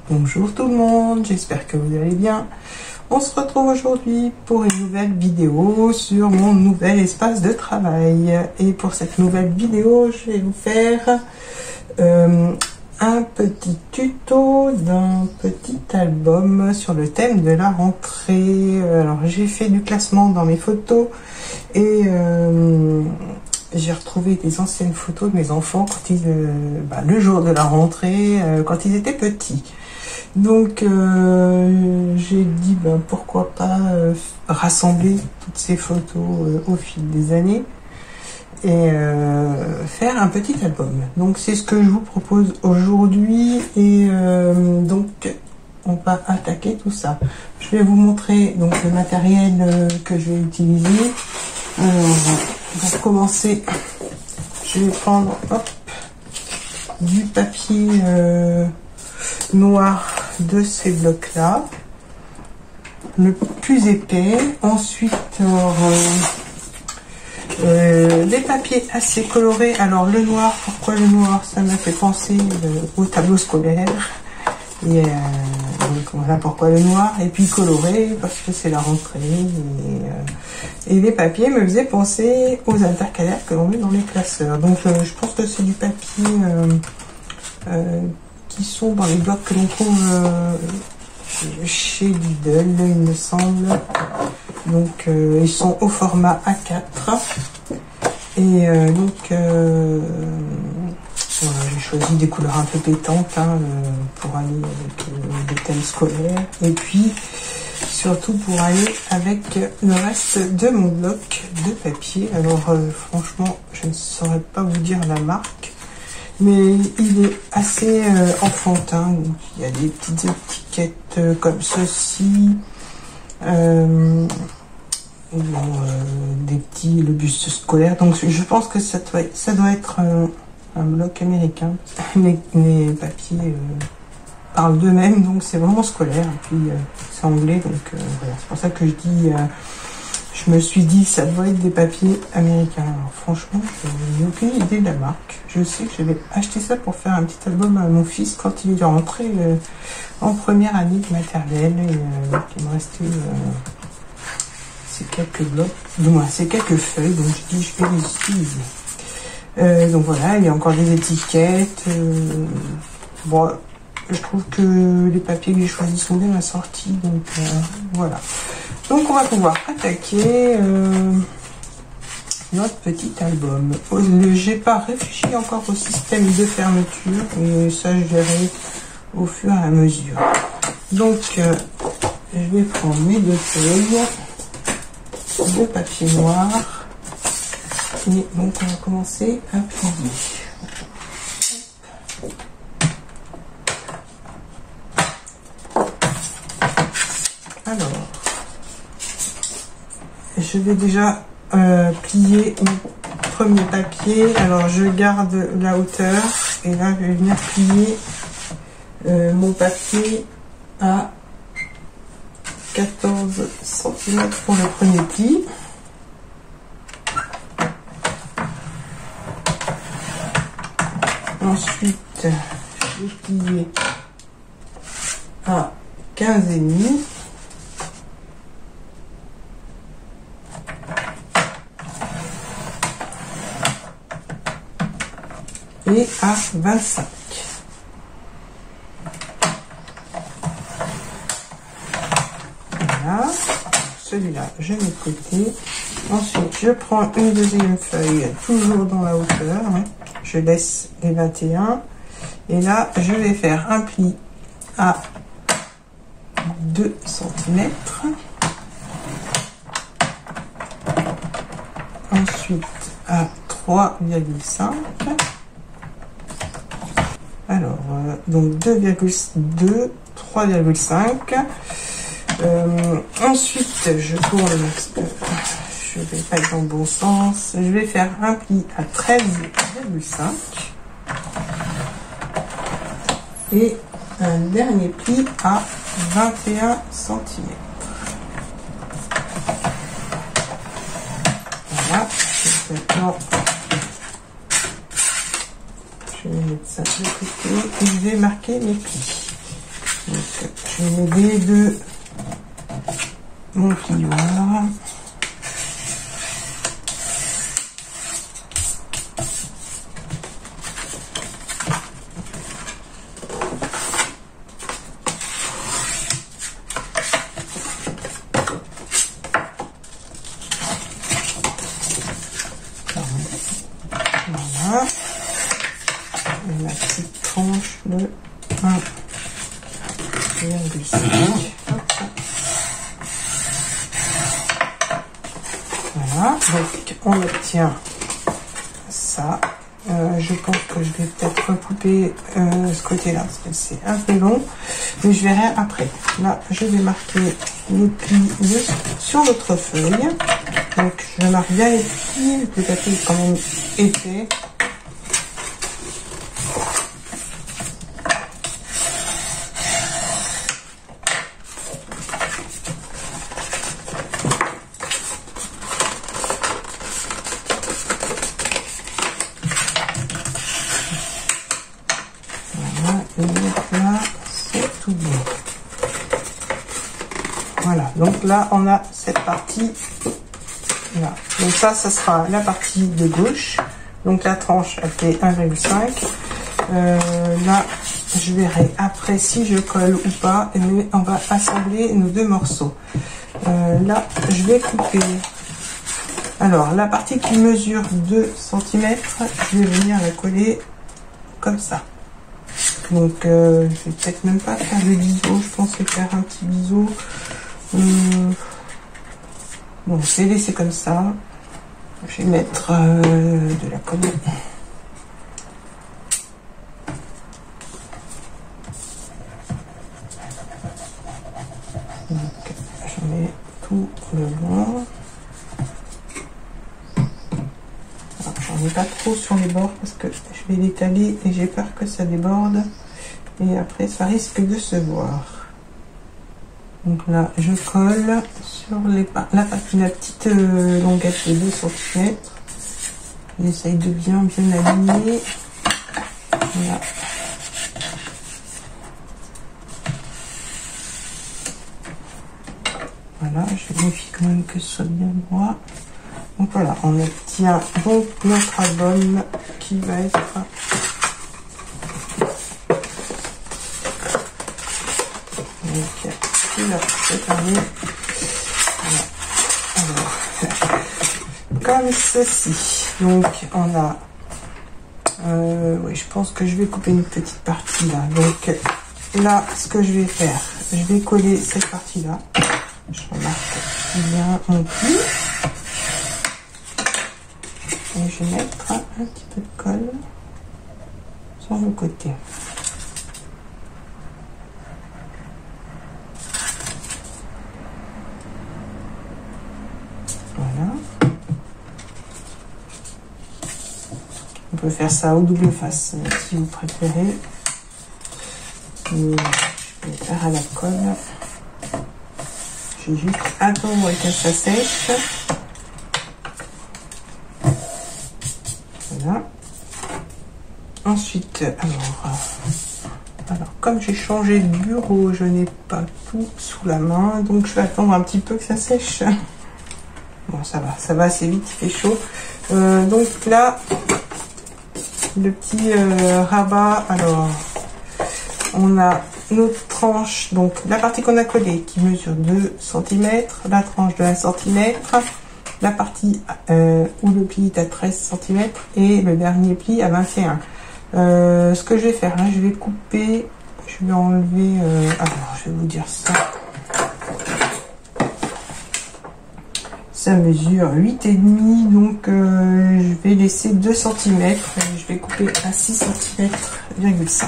Bonjour tout le monde, j'espère que vous allez bien. On se retrouve aujourd'hui pour une nouvelle vidéo sur mon nouvel espace de travail. Et pour cette nouvelle vidéo, je vais vous faire un petit tuto d'un petit album sur le thème de la rentrée. Alors j'ai fait du classement dans mes photos et j'ai retrouvé des anciennes photos de mes enfants quand ils, le jour de la rentrée, quand ils étaient petits. Donc j'ai dit pourquoi pas rassembler toutes ces photos au fil des années et faire un petit album. Donc c'est ce que je vous propose aujourd'hui et donc on va attaquer tout ça. Je vais vous montrer donc le matériel que je vais utiliser. Pour commencer, je vais prendre du papier noir de ces blocs là, le plus épais. Ensuite des papiers assez colorés. Alors le noir, pourquoi le noir? Ça m'a fait penser au tableau scolaire et donc voilà pourquoi le noir. Et puis coloré parce que c'est la rentrée et les papiers me faisaient penser aux intercalaires que l'on met dans les classeurs. Donc je pense que c'est du papier qui sont dans les blocs que l'on trouve chez Lidl, il me semble. Donc ils sont au format A4 et voilà, j'ai choisi des couleurs un peu pétantes pour aller avec des thèmes scolaires et puis surtout pour aller avec le reste de mon bloc de papier. Alors franchement je ne saurais pas vous dire la marque, mais il est assez enfantin. Donc, il y a des petites étiquettes comme ceci, des petits le buste scolaire. Donc je pense que ça doit être un bloc américain. Les papiers parlent d'eux-mêmes, donc c'est vraiment scolaire. Et puis c'est anglais, donc voilà. C'est pour ça que je me suis dit ça doit être des papiers américains. Alors franchement, je n'ai aucune idée de la marque. Je sais que je vais acheter ça pour faire un petit album à mon fils quand il est rentré en première année de maternelle. Et il me restait ces quelques blocs, du moins ces quelques feuilles, donc je dis je vais les utiliser. Donc voilà, il y a encore des étiquettes. Bon, je trouve que les papiers que j'ai choisis sont bien assortis, donc voilà. Donc on va pouvoir attaquer notre petit album. J'ai pas réfléchi encore au système de fermeture, et ça je verrai au fur et à mesure. Donc je vais prendre mes deux feuilles de papier noir et donc on va commencer à plier. Alors je vais déjà plier mon premier papier. Alors je garde la hauteur et là je vais venir plier mon papier à 14 cm pour le premier pli. Ensuite je vais plier à 15,5. Et à 25. Voilà, celui-là je mets de côté. Ensuite je prends une deuxième feuille toujours dans la hauteur, je laisse les 21 et là je vais faire un pli à 2 cm. Ensuite à 3,5. Alors, donc 2,2, 3,5. Ensuite, je tourne, je vais pas être dans le bon sens. Je vais faire un pli à 13,5 et un dernier pli à 21 cm. Voilà. Maintenant, je vais mettre ça de côté et je vais marquer mes plis. je vais m'aider de mon plioir. Voilà. Et la petite tranche de 1,5. Voilà, donc on obtient ça. Je pense que je vais peut-être recouper ce côté-là parce que c'est un peu long, mais je verrai après. Là, je vais marquer les plis sur notre feuille. Donc, je marque bien les plis, le papier est quand même épais. Et donc là, c'est tout bien. Voilà, donc là, on a cette partie là. Donc ça sera la partie de gauche. Donc la tranche, elle fait 1,5. Là, je verrai après si je colle ou pas. Mais on va assembler nos deux morceaux. Là, je vais couper. Alors, la partie qui mesure 2 cm, je vais venir la coller comme ça. Donc, je vais peut-être même pas faire de biseau. Je pense faire un petit biseau. Bon, je vais laisser comme ça. Je vais mettre de la colle. Donc, je mets tout le long. J'en ai pas trop sur les bords parce que je vais l'étaler et j'ai peur que ça déborde. Et après, ça risque de se voir. Donc là, je colle sur la petite longuette de 2 cm. J'essaye de bien aligner. Voilà. Voilà, je vérifie quand même que ce soit bien droit. Donc voilà, on obtient donc notre album qui va être là, c'est terminé. Voilà. Alors, comme ceci. Donc on a oui, je pense que je vais couper une petite partie là. Donc là, ce que je vais faire, je vais coller cette partie là. Je remarque bien mon pli. Et je vais mettre un petit peu de colle sur le côté. Voilà. On peut faire ça au double face si vous préférez. Mais je vais faire à la colle. Je vais juste attendre que ça sèche. Voilà. Ensuite, alors comme j'ai changé de bureau, je n'ai pas tout sous la main, donc je vais attendre un petit peu que ça sèche. Bon, ça va assez vite, il fait chaud. Donc là, le petit rabat, alors on a notre tranche, donc la partie qu'on a collée qui mesure 2 cm, la tranche de 1 cm, la partie où le pli est à 13 cm et le dernier pli à 21. Ce que je vais faire là, je vais couper, je vais enlever, alors je vais vous dire ça. Ça mesure 8,5, donc je vais laisser 2 cm et je vais couper à 6 cm,5.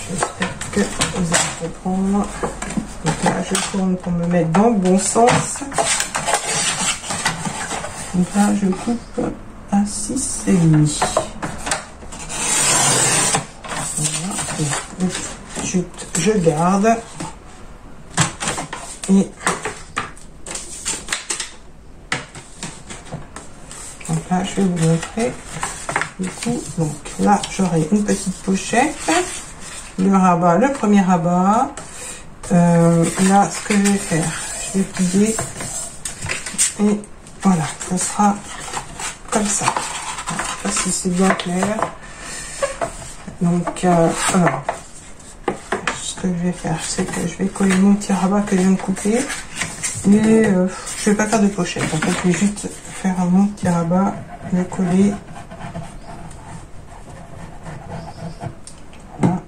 J'espère que vous allez comprendre. Donc là, je tourne pour me mettre dans le bon sens. Donc là, je coupe à 6,5. Voilà. Ensuite, je garde. Et donc là, je vais vous montrer. Du coup, donc là, j'aurai une petite pochette. le rabat, le premier rabat. Là, ce que je vais faire, je vais plier et voilà, ça sera comme ça. Je sais pas si c'est bien clair. Donc, alors, ce que je vais faire, c'est que je vais coller mon petit rabat que je viens de couper. Mais je vais pas faire de pochette. En fait, je vais juste faire mon petit rabat, le coller. Voilà.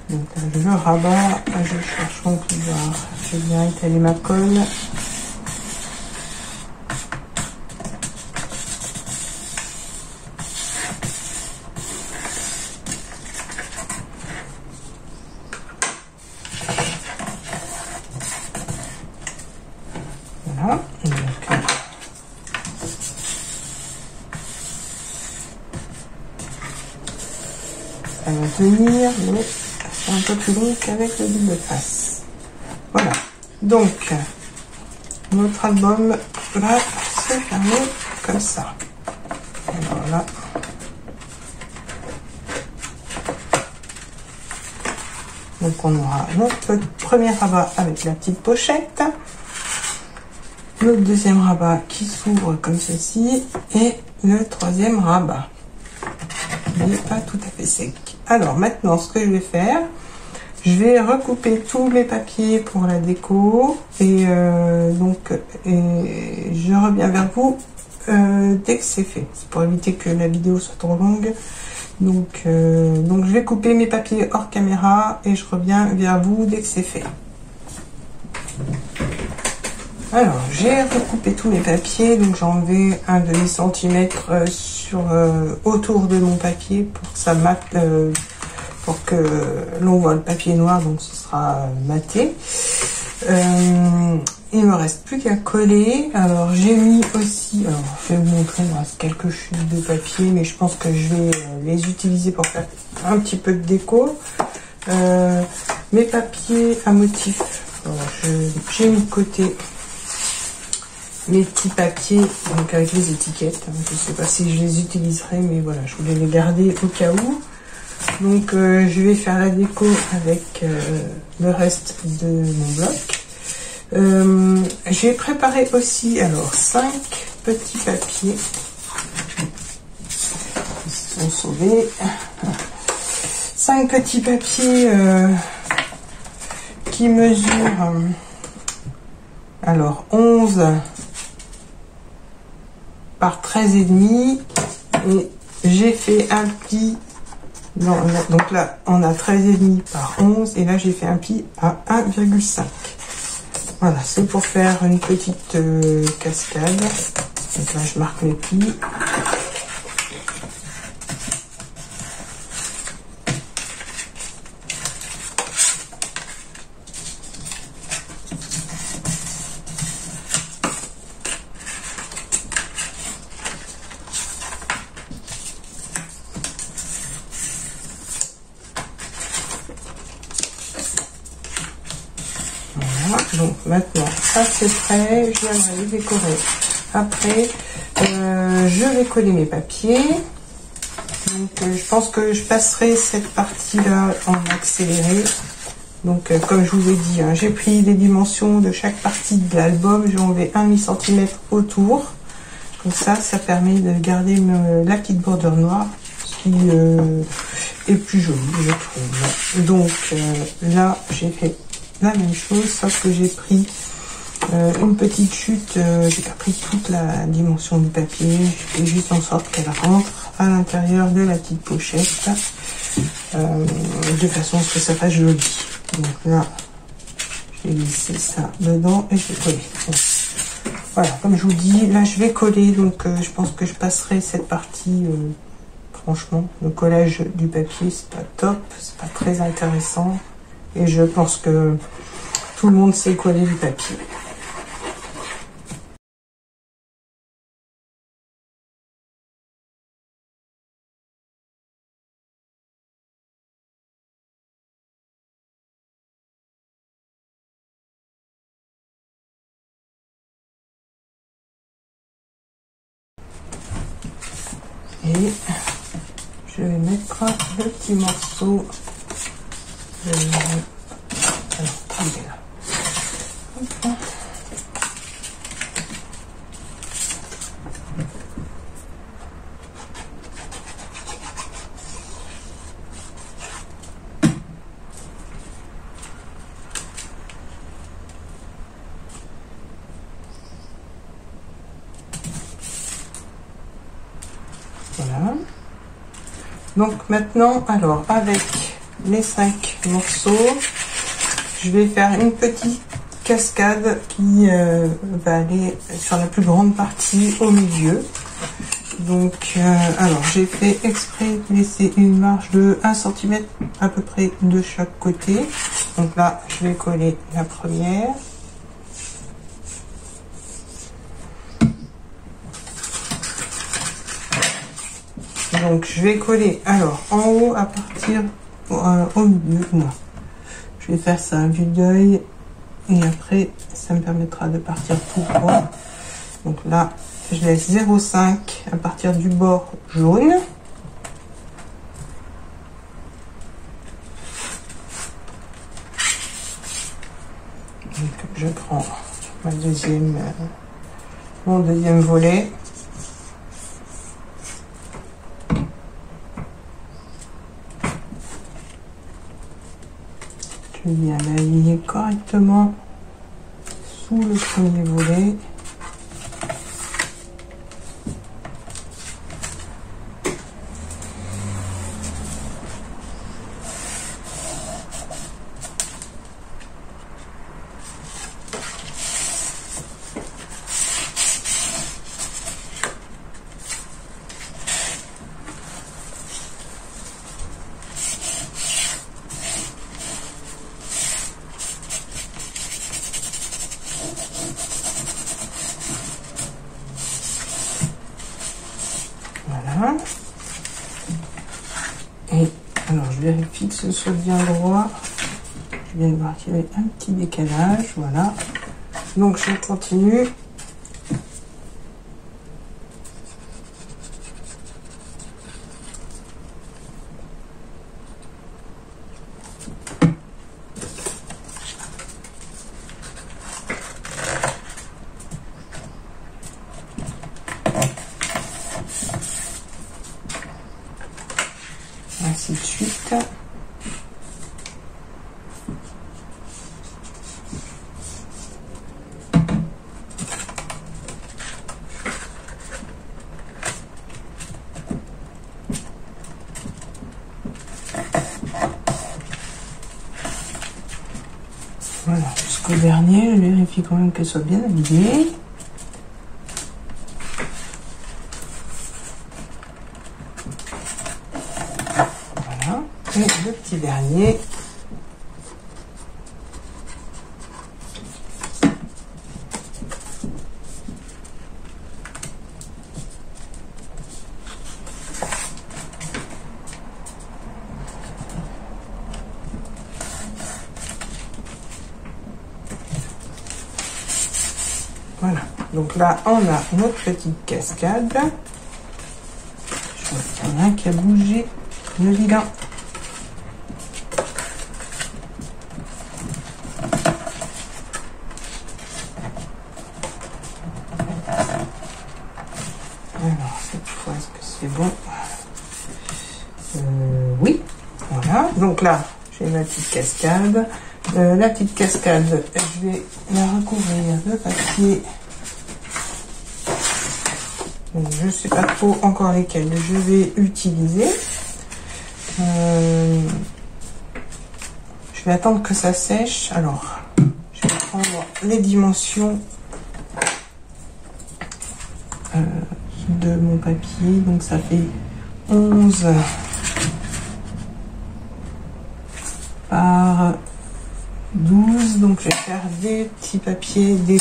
Donc, le rabat, je cherche mon pouvoir. Je vais bien étaler ma colle. Voilà. Donc, ça va tenir, mais c'est un peu plus long qu'avec le double face. Voilà. Donc, notre album va se fermer comme ça. Voilà. Donc, on aura notre premier rabat avec la petite pochette. Le deuxième rabat qui s'ouvre comme ceci. Et le troisième rabat. Il n'est pas tout à fait sec. Alors, maintenant, ce que je vais faire, je vais recouper tous mes papiers pour la déco. Et je reviens vers vous dès que c'est fait. C'est pour éviter que la vidéo soit trop longue. Donc je vais couper mes papiers hors caméra et je reviens vers vous dès que c'est fait. Alors, j'ai recoupé tous mes papiers, donc j'ai enlevé un demi-centimètre autour de mon papier pour que ça mate, pour que l'on voit le papier noir, donc ce sera maté. Il me reste plus qu'à coller. Alors j'ai mis aussi, alors je vais vous montrer, il me reste quelques chutes de papier, mais je pense que je vais les utiliser pour faire un petit peu de déco. Mes papiers à motif, j'ai mis de côté mes petits papiers, donc avec les étiquettes. Je ne sais pas si je les utiliserai, mais voilà, je voulais les garder au cas où. Donc je vais faire la déco avec le reste de mon bloc. J'ai préparé aussi alors 5 petits papiers qui se sont sauvés. 5 petits papiers qui mesurent alors 11 par 13,5 et j'ai fait un pli. Non, donc là, on a 13,5 par 11 et là, j'ai fait un pli à 1,5. Voilà, c'est pour faire une petite cascade. Donc là, je marque mes plis. Donc maintenant, ça c'est prêt, je viendrai les décorer. Après, je vais coller mes papiers. Donc je pense que je passerai cette partie-là en accéléré. Donc comme je vous ai dit, hein, j'ai pris les dimensions de chaque partie de l'album. J'ai enlevé 1,5 cm autour. Comme ça, ça permet de garder la petite bordure noire, ce qui est plus joli, je trouve. Donc là, j'ai fait la même chose, sauf que j'ai pris une petite chute, j'ai pas pris toute la dimension du papier, j'ai fait juste en sorte qu'elle rentre à l'intérieur de la petite pochette, de façon à ce que ça fasse joli. Donc là, j'ai glissé ça dedans et je vais coller. Bon. Voilà, comme je vous dis, là je vais coller, donc je pense que je passerai cette partie, franchement, le collage du papier, c'est pas top, c'est pas très intéressant. Et je pense que tout le monde sait coller du papier. Et je vais mettre le petit morceau. Alors, il est là. Hop. Voilà. Donc maintenant, alors avec les 5 morceaux, je vais faire une petite cascade qui va aller sur la plus grande partie au milieu. Donc alors j'ai fait exprès de laisser une marge de 1 cm à peu près de chaque côté. Donc là je vais coller la première. Donc je vais coller alors en haut à partir au milieu. Non. Je vais faire ça à vue d'œil et après ça me permettra de partir tout droit. Donc là je laisse 0,5 à partir du bord jaune. Donc je prends mon deuxième volet. Je viens l'aligner correctement sous le premier volet. Voilà. Et alors je vérifie que ce soit bien droit. Je viens de voir qu'il y avait un petit décalage. Voilà. Donc je continue. Ainsi de suite. Voilà, jusqu'au dernier, je vérifie quand même qu'elle soit bien habillée. Voilà, et le petit dernier. Voilà, donc là on a notre petite cascade. Je vois qu'il y en a un qui a bougé, le vilain. Alors cette fois, est-ce que c'est bon? Oui, voilà, donc là j'ai ma petite cascade. La petite cascade, je vais la recouvrir de papier. Donc, je ne sais pas trop encore lesquels je vais utiliser. Je vais attendre que ça sèche. Alors, je vais prendre les dimensions de mon papier. Donc, ça fait 11 par 12, donc je vais faire des petits papiers, des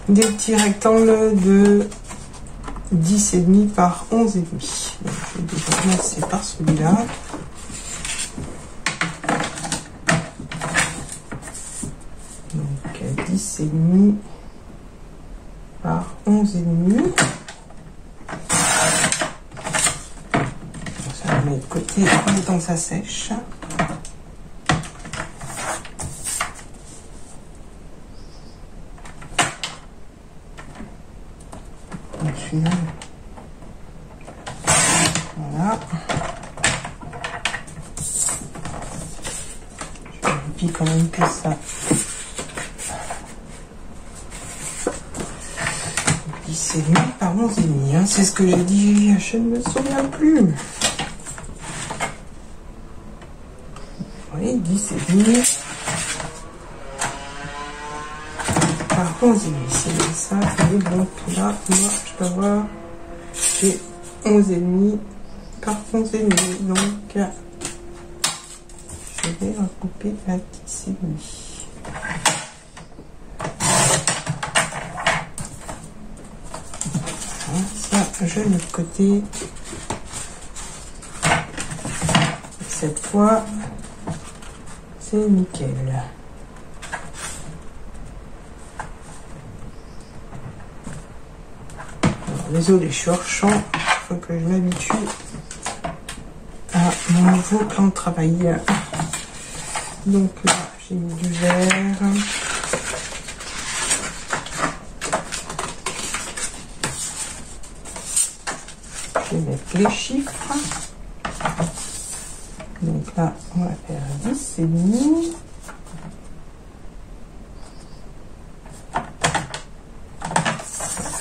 petits rectangles de 10,5 par 11,5. Donc je vais déjà commencer par celui-là. Donc 10,5 par 11,5. côté le temps que ça sèche. Voilà. Je vérifie quand même que ça c'est mis par 11,5, hein. C'est ce que j'ai dit, je ne me souviens plus. Oui, 10,5 par 11,5, c'est bien ça. Et donc là, moi, je dois voir, j'ai 11,5 par 11,5, donc je vais recouper à 10,5. Ça, je mets de côté. Cette fois, c'est nickel. Alors, désolé, je suis hors champ. Il faut que je m'habitue à mon nouveau plan de travail. Donc là, j'ai mis du vert. Je vais mettre les chiffres. Donc là, on va faire 10,5.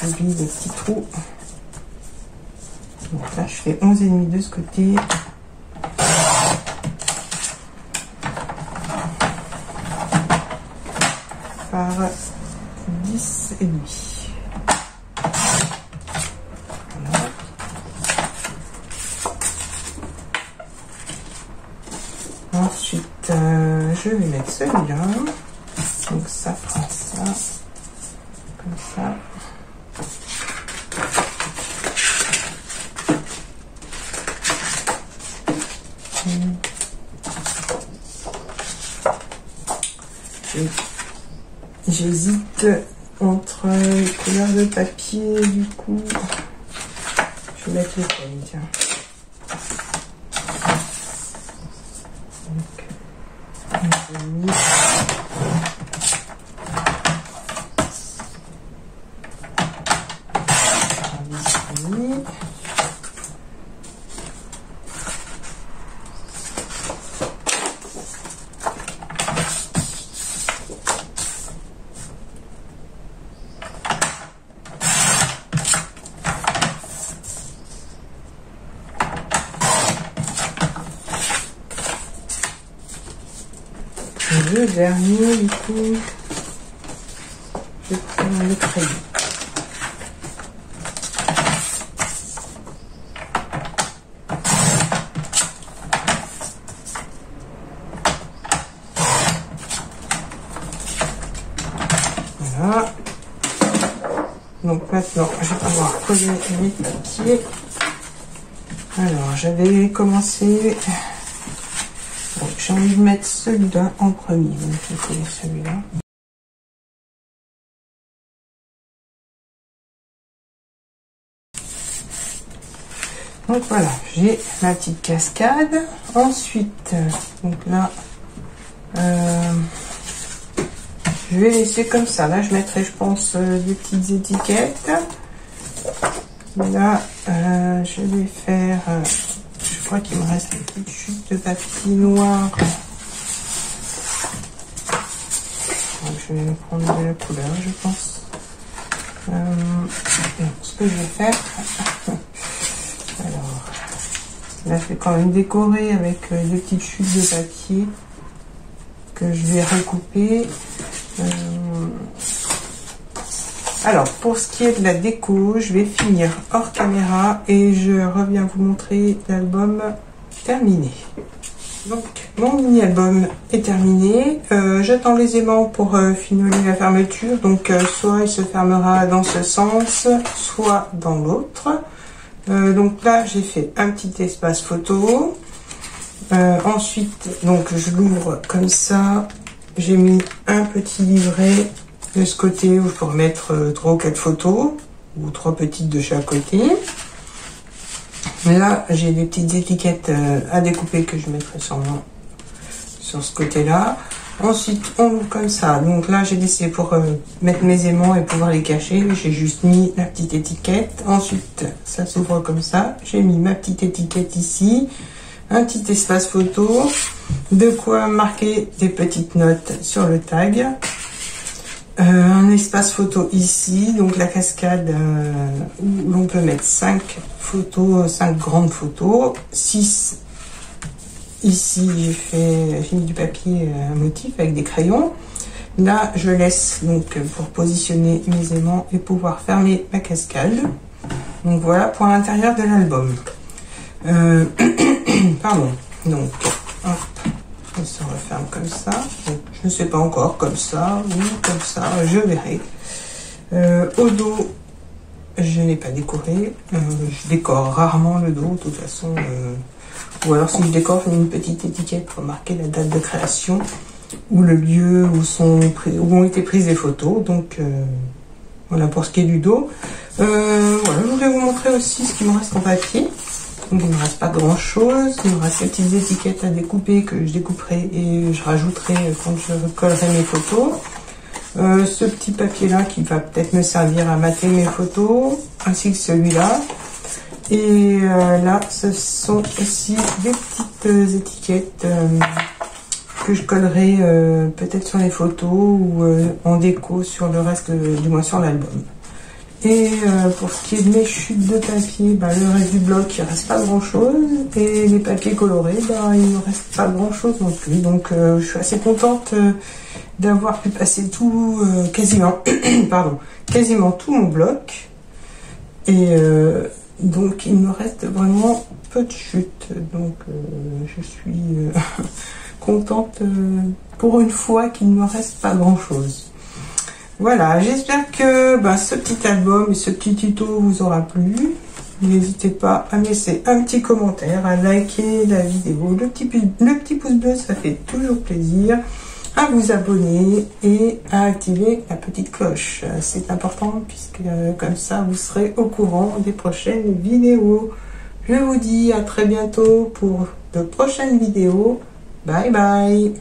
J'oublie les petits trous. Donc là, je fais 11,5 de ce côté. Par 10,5. Ensuite, je vais mettre celui-là. Donc ça fera ça. Comme ça. J'hésite entre les couleurs de papier, du coup. Je vais mettre les peines, tiens. Le dernier, du coup, je prends le crayon. Voilà. Donc maintenant, je vais pouvoir coller mes papiers. Alors, j'avais commencé... J'ai envie de mettre celui-là en premier, donc je vais coller celui-là. Donc voilà, j'ai ma petite cascade. Ensuite, donc là, je vais laisser comme ça. Là, je mettrai, je pense, des petites étiquettes. Là, je vais faire... je crois qu'il me reste une petite chute de papier noir. Donc, je vais prendre de la couleur, je pense. Ce que je vais faire... Alors, là, je vais quand même décorer avec des petites chutes de papier que je vais recouper. Alors, pour ce qui est de la déco, je vais finir hors caméra et je reviens vous montrer l'album terminé. Donc, mon mini-album est terminé. J'attends les aimants pour finoler la fermeture. Donc, soit il se fermera dans ce sens, soit dans l'autre. Donc là, j'ai fait un petit espace photo. Ensuite, donc, je l'ouvre comme ça. J'ai mis un petit livret de ce côté où je peux remettre 3 ou 4 photos, ou 3 petites de chaque côté. Là, j'ai des petites étiquettes à découper que je mettrai sûrement sur ce côté-là. Ensuite, on ouvre comme ça. Donc là, j'ai laissé pour mettre mes aimants et pouvoir les cacher. J'ai juste mis la petite étiquette. Ensuite, ça s'ouvre comme ça. J'ai mis ma petite étiquette ici. Un petit espace photo. De quoi marquer des petites notes sur le tag. Un espace photo ici. Donc la cascade où l'on peut mettre 5 photos, 5 grandes photos. 6 ici, j'ai mis du papier à motif avec des crayons. Là, je laisse donc pour positionner mes aimants et pouvoir fermer ma cascade. Donc voilà pour l'intérieur de l'album. Pardon. Donc, hop, on se referme comme ça. Donc, je ne sais pas encore, comme ça ou comme ça, je verrai. Au dos, je n'ai pas décoré. Je décore rarement le dos, de toute façon. Ou alors si je décore, je mets une petite étiquette pour marquer la date de création ou le lieu où ont été prises les photos. Donc voilà pour ce qui est du dos. Voilà, je voulais vous montrer aussi ce qui me reste en papier. Donc il ne me reste pas grand chose. Il me reste ces petites étiquettes à découper que je découperai et je rajouterai quand je collerai mes photos. Ce petit papier là qui va peut-être me servir à mater mes photos, ainsi que celui-là. Et là, ce sont aussi des petites étiquettes que je collerai peut-être sur les photos ou en déco sur le reste, du moins sur l'album. Et pour ce qui est de mes chutes de papier, bah, le reste du bloc, il ne reste pas grand-chose. Et les papiers colorés, bah, il ne reste pas grand-chose non plus. Donc je suis assez contente d'avoir pu passer tout, quasiment tout mon bloc. Et donc il me reste vraiment peu de chutes, donc je suis contente pour une fois qu'il ne me reste pas grand chose. Voilà, j'espère que ce petit album et ce petit tuto vous aura plu. N'hésitez pas à me laisser un petit commentaire, à liker la vidéo, le petit pouce bleu, ça fait toujours plaisir, à vous abonner et à activer la petite cloche. C'est important puisque comme ça vous serez au courant des prochaines vidéos. Je vous dis à très bientôt pour de prochaines vidéos. Bye bye.